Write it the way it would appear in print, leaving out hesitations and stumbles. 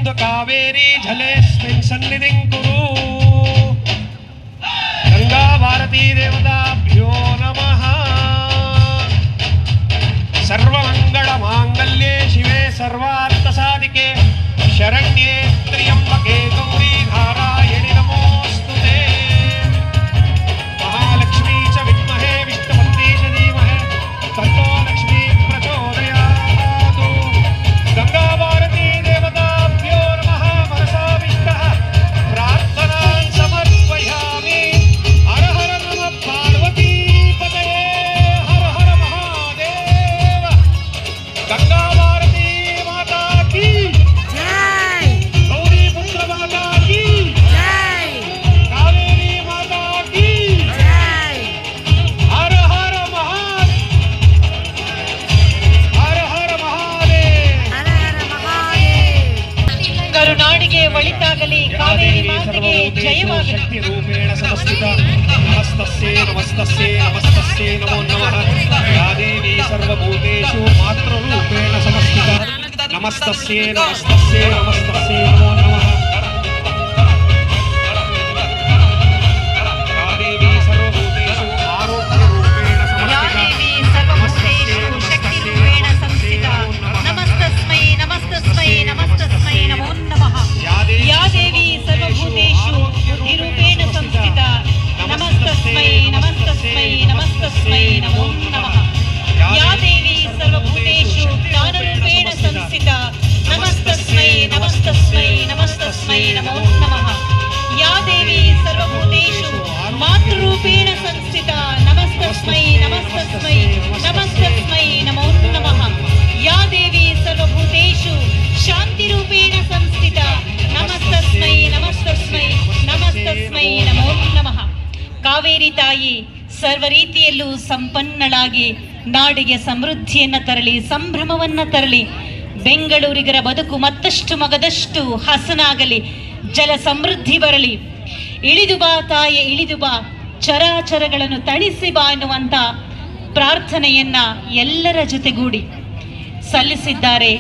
सिंधु कावेरी जलेस्मिन् सन्निधिं कुरु गंगा भारती देवताभ्यो नमः सर्वमंगल मांगल्ये शिवे सर्वार्थसाधिके शरण्ये त्र्यंबके गौरी नारायणि नमोस्तुते महालक्ष्मी च विद्महे विष्णुपत्नी च धीमहि तन्नो लक्ष्मी प्रचोदयात् गंगा भारती देवताभ्यो नमः मनसा विष्टः प्रार्थनां समर्पयामि हर हर नमः पार्वती पतये हर हर महादेव गंगा भारती माता की जय गौरी पुत्र माता की जय कावेरी माता की जय हर हर महादेव हर हर महादेव ಕರುನಾಡಿಗೆ ಒಳಿತಾಗಲಿ ಕಾವೇರಿ ಮಾತೆಗೆ ಜಯವಾಗಲಿ. शक्ति रूपेण समस्थिता नमस्तस्यै नमस्तस्यै नमस्तस्यै नमो नमः या देवी सर्वभूतेषु मातृरूपेण समस्थिता नमस्तस्यै नमस्तस्यै नमस्तस्यै नमो नमः या देवी सर्वभूतेषु आरोग्यरूपेण ಯಾ समस्थिता ದೇವಿ ಸರ್ವಭೂತೇಷು ಶಕ್ತಿರೂಪೇಣ ಸಂಸ್ಥಿತಾ ನಮಸ್ತಸ್ಮೈ ನಮಸ್ತಸ್ಮೈ ನಮಸ್ತಸ್ಮೈ ನಮೋ ನಮಃ. ಯಾ ದೇವಿ ಸರ್ವಭೂತೇಷು ಬುದ್ಧಿರೂಪೇಣ ಸಂಸ್ಥಿತಾ ನಮಸ್ತಸ್ಮೈ ನಮಸ್ತಸ್ಮೈ ನಮಸ್ತಸ್ಮೈ ನಮೋ ನಮಃ. ಯಾ ದೇವಿ ಸರ್ವಭೂತೇಷು ಜ್ಞಾನರೂಪೇಣ ಸಂಸ್ಥಿತಾ ನಮಸ್ತಸ್ಮೈ ನಮಸ್ತಸ್ಮೈ ನಮಸ್ತಸ್ಮೈ ನಮೋ ನಮಃ. ಯಾ ದೇವಿ ಸರ್ವಭೂತೇಷು ಮಾತೃರೂಪೇಣ ಸಂಸ್ಥಿತಾ ನಮಸ್ತಸ್ಮೈ ನಮಸ್ತಸ್ಮೈ ನಮಸ್ತಸ್ಮೈ ನಮೋ ನಮಃ. ಯಾ ದೇವಿ ಸರ್ವಭೂತೇಷು ಶಾಂತಿರೂಪೇಣ ಸಂಸ್ಥಿತಾ ನಮಸ್ತಸ್ಮೈ ನಮಸ್ತಸ್ಮೈ ನಮಸ್ತಸ್ಮೈ ನಮೋ ನಮಃ. ಕಾವೇರಿ ತಾಯಿ ಸರ್ವ ರೀತಿಯಲ್ಲೂ ಸಂಪನ್ನಳಾಗಿ ನಾಡಿಗೆ ಸಮೃದ್ಧಿಯನ್ನು ತರಲಿ, ಸಂಭ್ರಮವನ್ನು ತರಲಿ. ಬೆಂಗಳೂರಿಗರ ಬದುಕು ಮತ್ತಷ್ಟು ಮಗದಷ್ಟು ಹಸನಾಗಲಿ, ಜಲ ಸಮೃದ್ಧಿ ಬರಲಿ. ಇಳಿದು ಬಾ ತಾಯಿ ಇಳಿದು ಬಾ, ಚರಾಚರಗಳನ್ನು ತಣಿಸಿ ಬಾ ಎನ್ನುವಂತ ಪ್ರಾರ್ಥನೆಯನ್ನ ಎಲ್ಲರ ಜೊತೆಗೂಡಿ ಸಲ್ಲಿಸಿದ್ದಾರೆ.